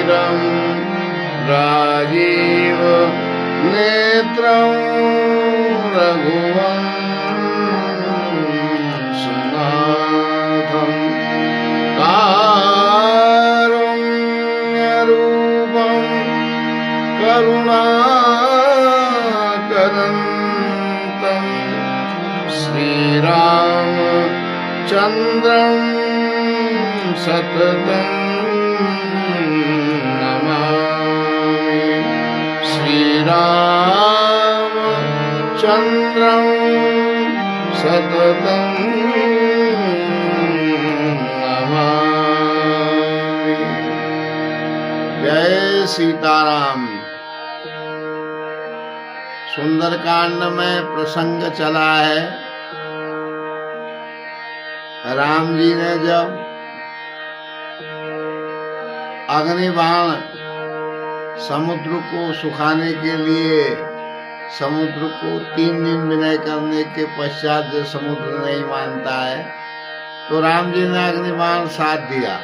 सुरुचिरं राजीव नेत्रं रघुवंशनाथं कारुण्यरूपं करुणाकरन्तं श्रीरामचन्द्रं सततं नमामि। श्रीरामचन्द्रं सततं नमामि। जय सीताराम। सुंदरकांड में प्रसंग चला है, राम जी ने जब अग्निबाण समुद्र को सुखाने के लिए समुद्र को 3 दिन विनय करने के पश्चात जब समुद्र नहीं मानता है तो राम जी ने अग्निबाण साथ दिया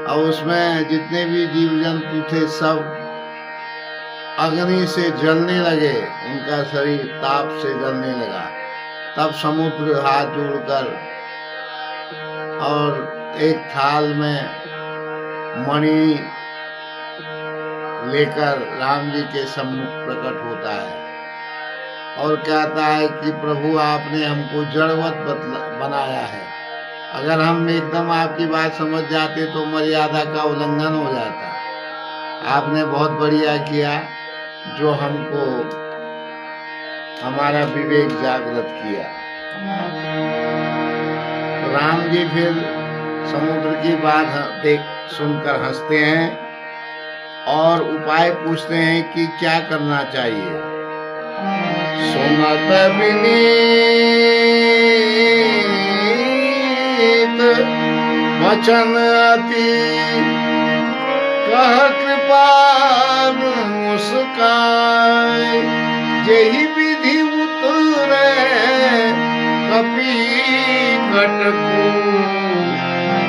और उसमें जितने भी जीव जंतु थे सब अग्नि से जलने लगे, उनका शरीर ताप से जलने लगा। तब समुद्र हाथ जोड़कर और एक थाल में मणि लेकर राम जी के सम्मुख प्रकट होता है और कहता है कि प्रभु आपने हमको जड़वत बनाया है, अगर हम एकदम आपकी बात समझ जाते तो मर्यादा का उल्लंघन हो जाता। आपने बहुत बढ़िया किया जो हमको हमारा विवेक जागृत किया। राम जी फिर समुद्र की बात सुनकर हंसते हैं और उपाय पूछते हैं कि क्या करना चाहिए। सुनत विनीत वचन अति कह कृपाल मुस्काय, यही विधि उतरे कपि कटकू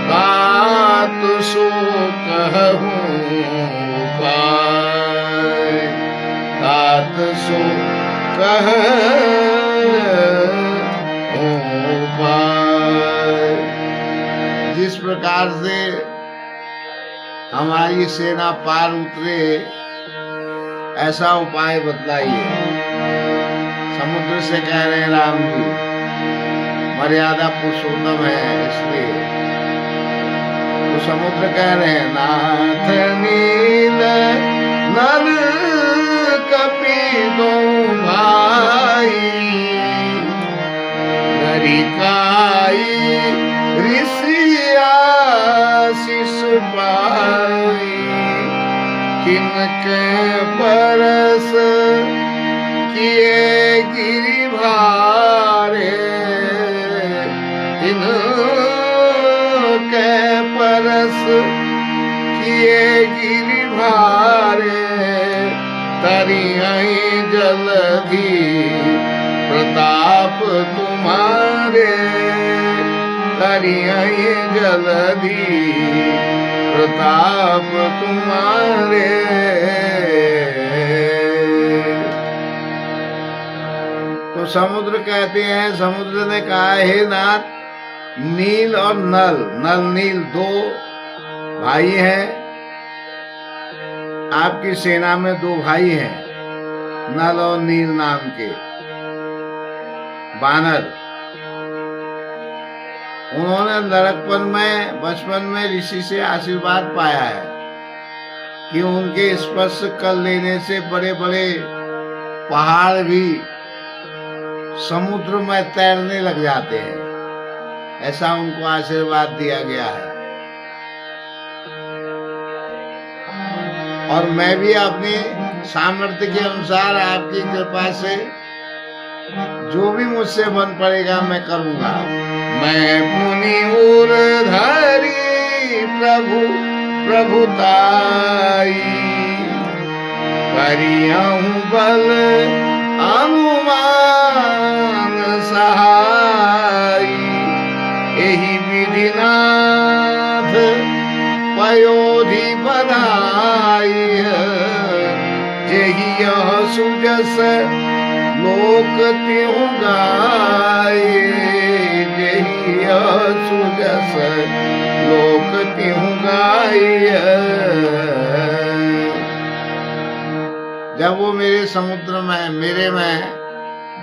बात सो कहूँ पाय, बात सो कहूँ पाय। जिस प्रकार से हमारी सेना पार उतरे ऐसा उपाय बतलाइए। समुद्र से कह रहे हैं राम जी, मर्यादा पुरुषोत्तम है इसलिए। तो समुद्र कह रहे हैं नाथ नील नल कपि दो भाई, नरिकाई ऋषि आशीष पाई, किनके परस किए गिरि भारे, तिनके परस किए गिरि भारे, तरियहि जलधि प्रताप तुम्हारे, तरियहि जलधि प्रताप तुम्हारे। तो समुद्र कहते हैं, समुद्र ने कहा हे नाथ, नील और नल, नल नील 2 भाई हैं, आपकी सेना में 2 भाई हैं, नल और नील नाम के बानर। उन्होंने लड़कपन में बचपन में ऋषि से आशीर्वाद पाया है कि उनके स्पर्श कर लेने से बड़े बड़े पहाड़ भी समुद्र में तैरने लग जाते हैं, ऐसा उनको आशीर्वाद दिया गया है। और मैं भी अपने सामर्थ्य के अनुसार आपकी कृपा से जो भी मुझसे बन पड़ेगा मैं करूंगा। मैं पुनि उर धरी प्रभु प्रभुताई, करियहूं बल अनुमान सहाई, एहि विधिनाथ पयोधि बधाई। गाय जेहि यह सुजस लोक त्यों गाय जेहि यह सुजस लोक त्यों गाय। जब वो मेरे समुद्र में मेरे में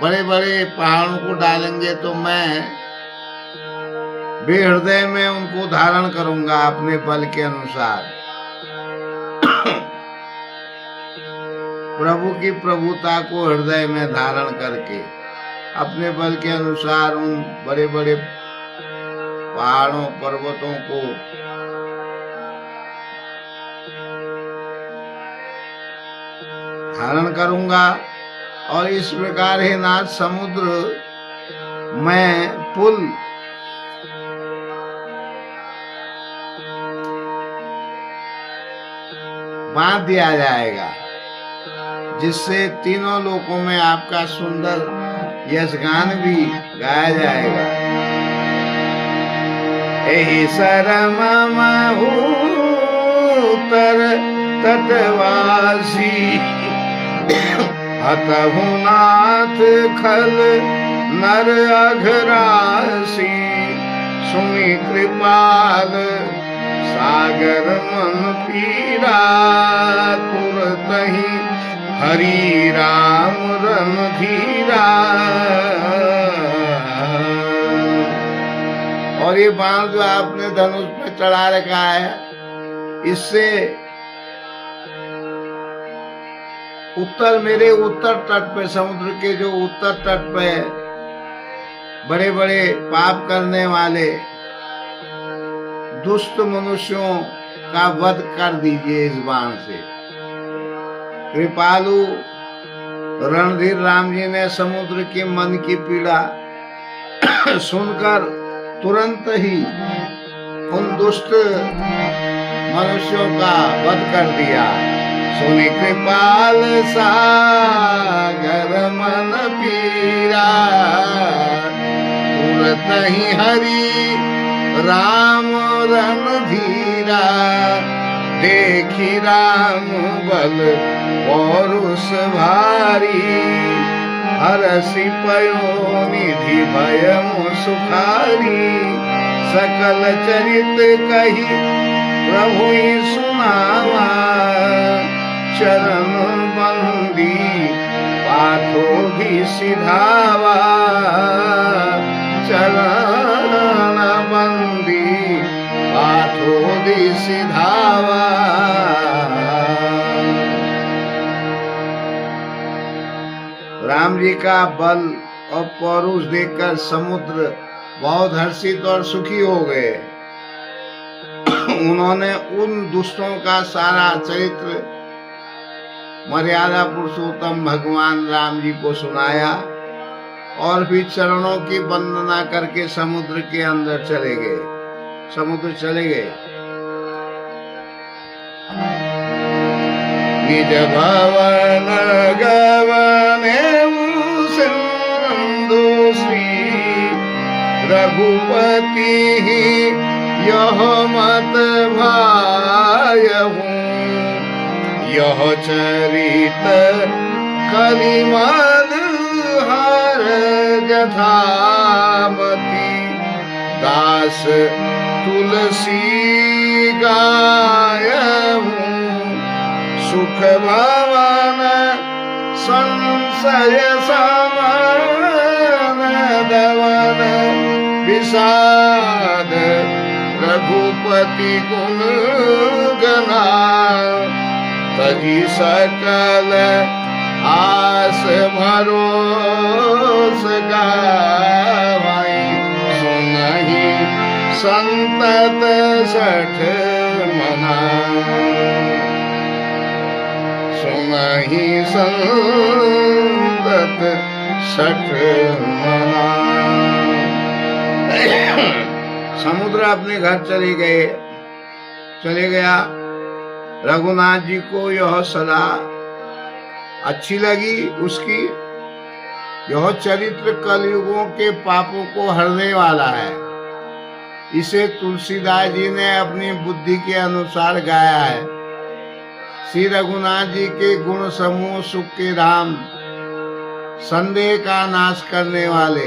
बड़े बड़े पहाड़ों को डालेंगे तो मैं बेहृदय में उनको धारण करूंगा अपने बल के अनुसार। प्रभु की प्रभुता को हृदय में धारण करके अपने बल के अनुसार उन बड़े बड़े पहाड़ों पर्वतों को धारण करूंगा। और इस प्रकार हे नाथ समुद्र में पुल बांध दिया जाएगा जिससे तीनों लोकों में आपका सुंदर यशगान भी गाया जाएगा। एहि सरम तर तटवासी हतहु नाथ खल नर अघरासी सुनि कृपाल सागर मन पीरा तुरतहि हरि राम रणधीरा। और ये बाण जो आपने धनुष पे चढ़ा रखा है इससे उत्तर मेरे उत्तर तट पे समुद्र के जो उत्तर तट पे बड़े बड़े पाप करने वाले दुष्ट मनुष्यों का वध कर दीजिए इस बाण से। कृपालु रणधीर राम जी ने समुद्र के मन की पीड़ा सुनकर तुरंत ही उन दुष्ट मनुष्यों का वध कर दिया। सुनि कृपाल सागर मन पीरा तुरत ही हरि राम रणधीरा। देखी राम बल पौरुष भारी हरसि पयो निधि भयम सुखारी। सकल चरित कही प्रभु सुनावा चरण बंदी पाथोधि सिधावा। चरण बंदी पाथोधि सिधावा। राम जी का बल और पौरुष देखकर समुद्र बहुत हर्षित और सुखी हो गए। उन्होंने उन दुष्टों का सारा चरित्र मर्यादा पुरुषोत्तम भगवान राम जी को सुनाया और फिर चरणों की वंदना करके समुद्र के अंदर चले गए। समुद्र चले गए। निज भवन गवने सिंधु श्री रघुपति यह मत भायहूँ। यह चरित कलिमल हर जथामती दास तुलसी गायहूँ। सुख भवन संशय समान दवन विषाद रघुपति गुण गना। तजी सकल आस भरोस गावाई। सुनहि संतत सठ मना। सुनहि संतत सठ मना। समुद्र अपने घर चले गया। रघुनाथ जी को यह सलाह अच्छी लगी उसकी। यह चरित्र कलयुगों के पापों को हरने वाला है। इसे तुलसीदास जी ने अपनी बुद्धि के अनुसार गाया है। श्री रघुनाथ जी के गुण समूह सुख के धाम, संदेह का नाश करने वाले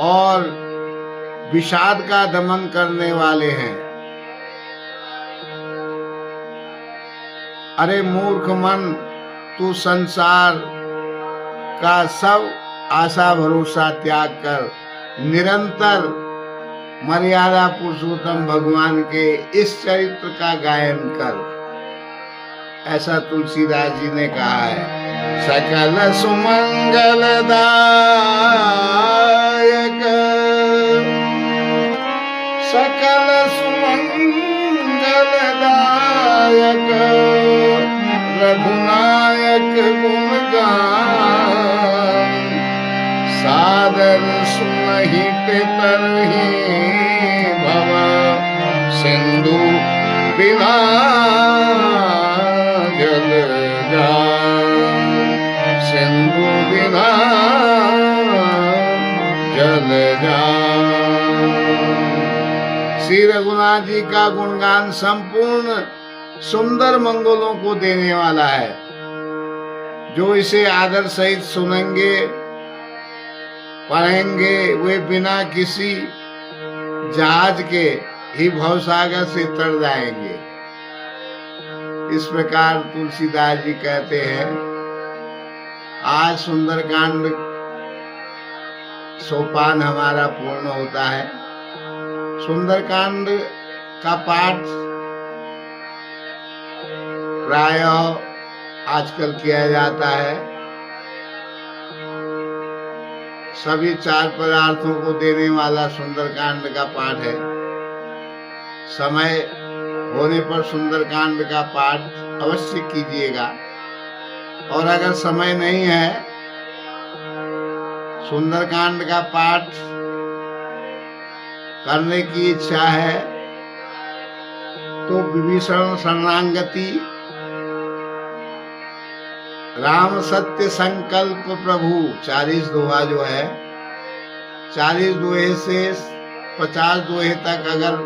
और विषाद का दमन करने वाले हैं। अरे मूर्ख मन, तू संसार का सब आशा भरोसा त्याग कर निरंतर मर्यादा पुरुषोत्तम भगवान के इस चरित्र का गायन कर। ऐसा तुलसीदास जी ने कहा है। सकल सुमंगल दायक, सकल सुमंगल दायक, रघुनायक गुण गान, सादर सुनहित तरहि भव सिंधु बिना जल जान, सिंधु बिना जल जान। श्री रघुनाथ जी का गुणगान संपूर्ण सुंदर मंगलों को देने वाला है। जो इसे आदर सहित सुनेंगे पढ़ेंगे, वे बिना किसी जहाज के ही भवसागर से तर जाएंगे। इस प्रकार तुलसीदास जी कहते हैं। आज सुंदरकांड सोपान हमारा पूर्ण होता है। सुंदरकांड का पाठ प्रायः आजकल किया जाता है। सभी 4 पदार्थों को देने वाला सुंदरकांड का पाठ है। समय होने पर सुंदरकांड का पाठ अवश्य कीजिएगा। और अगर समय नहीं है, सुंदरकांड का पाठ करने की इच्छा है, तो विभीषण शरणागति, राम सत्य संकल्प प्रभु 40 दोहा जो है, 40 दोहे से 50 दोहे तक अगर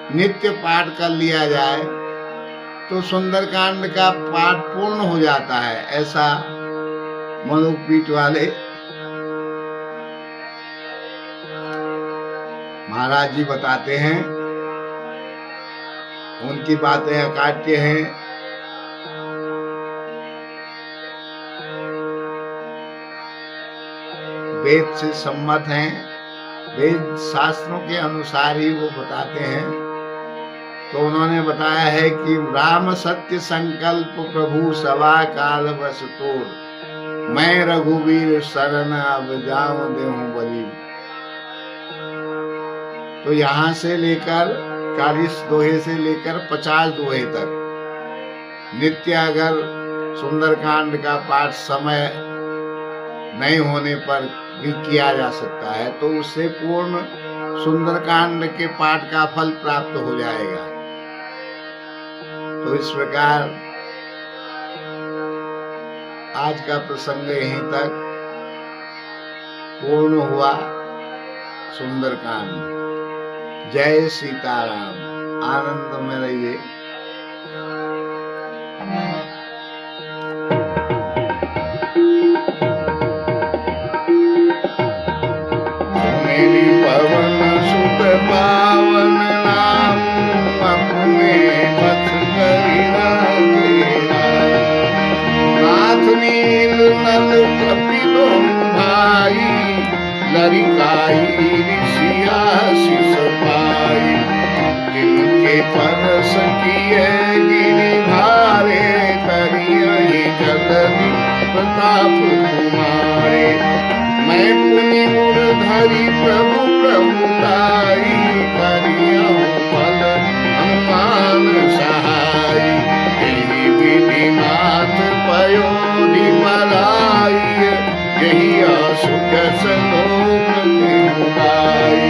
नित्य पाठ कर लिया जाए तो सुंदरकांड का पाठ पूर्ण हो जाता है। ऐसा मनुपीठ वाले महाराज जी बताते हैं। उनकी बातें अकाट्य हैं। वेद से सम्मत हैं। वेद शास्त्रों के अनुसार ही वो बताते हैं। तो उन्होंने बताया है कि राम सत्य संकल्प प्रभु सवा काल बस तोड़, मैं रघुवीर शरण अब जाऊं देहूं बलि। तो यहाँ से लेकर 40 दोहे से लेकर 50 दोहे तक नित्य अगर सुंदरकांड का पाठ समय नहीं होने पर भी किया जा सकता है, तो उससे पूर्ण सुंदरकांड के पाठ का फल प्राप्त हो जाएगा। तो इस प्रकार आज का प्रसंग यहीं तक पूर्ण हुआ। सुंदरकांड। जय सीताराम। आनंद में रहिए। मेरी पवन सुत पावन नाम, अपने पथ नाथ नील नल कपिलो भाई, लरिकाई ऋषिया शिष पाई। जिनके परस किए गिरि भारे, करियहि जगति प्रताप तुम्हारे। मैं पुनि मूर्धरि प्रभु प्रभुताई, करियहु पद हनुमान सहाय। यही विधिनाथ पयोधि बलाई, यही असुख सलोक गाई।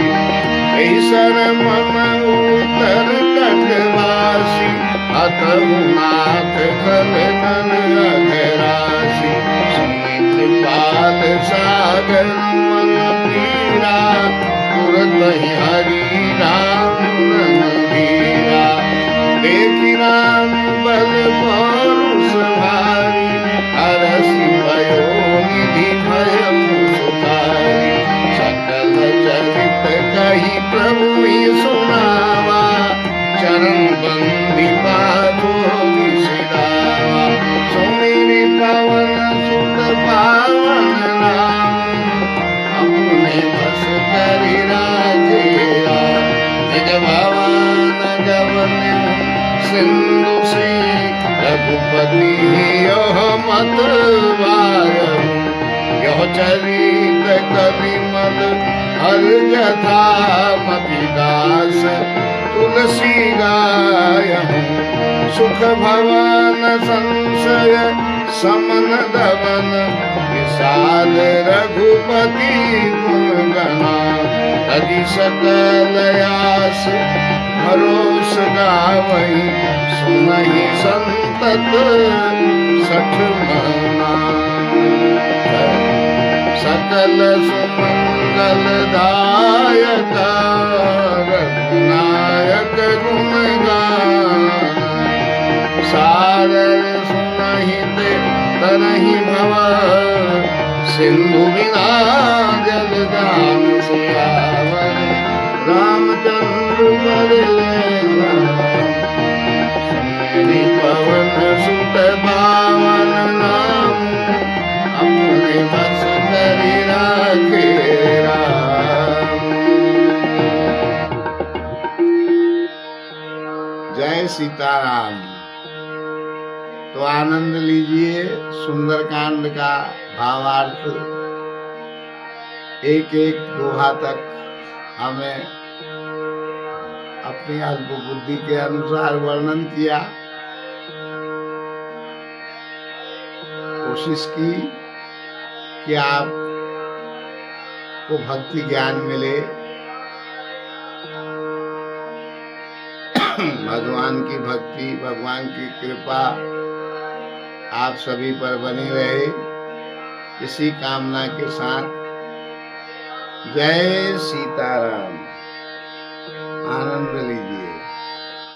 ऐसन मन उत्तर तटवासी, अतहु नाथ खल नन अघरासी। सुमित पाद सागर मन पीरा, तुरत ही हरि राम रघुवीरा। देखि राम बल सिंधु श्री रघुपति यह मत वायहु, यह चरित कलिमल हर जथा मति दास तुलसी गायहु, सुख भवन संशय समन दवन विशाल रघुपति गुण गणा, तदि सकल आस भरोस गावहि, सुनहि संतत सठ मना, सकल सुमंगल दायक रघुनायक गुण गान, सारर सुनहि ते तरहि भव, सिंधु बिना जल जान सियावर, रामचंद्र पर सुनि पवन सुत पावन नाम, अपने बस करि राखे राम। जय सीताराम। तो आनंद लीजिए सुंदरकांड का भावार्थ। एक एक दोहा तक हमें अपनी अल्प बुद्धि के अनुसार वर्णन किया, कोशिश की कि आप को भक्ति ज्ञान मिले, भगवान की भक्ति, भगवान की कृपा आप सभी पर बनी रहे, इसी कामना के साथ जय सीताराम। आनंद लीजिए।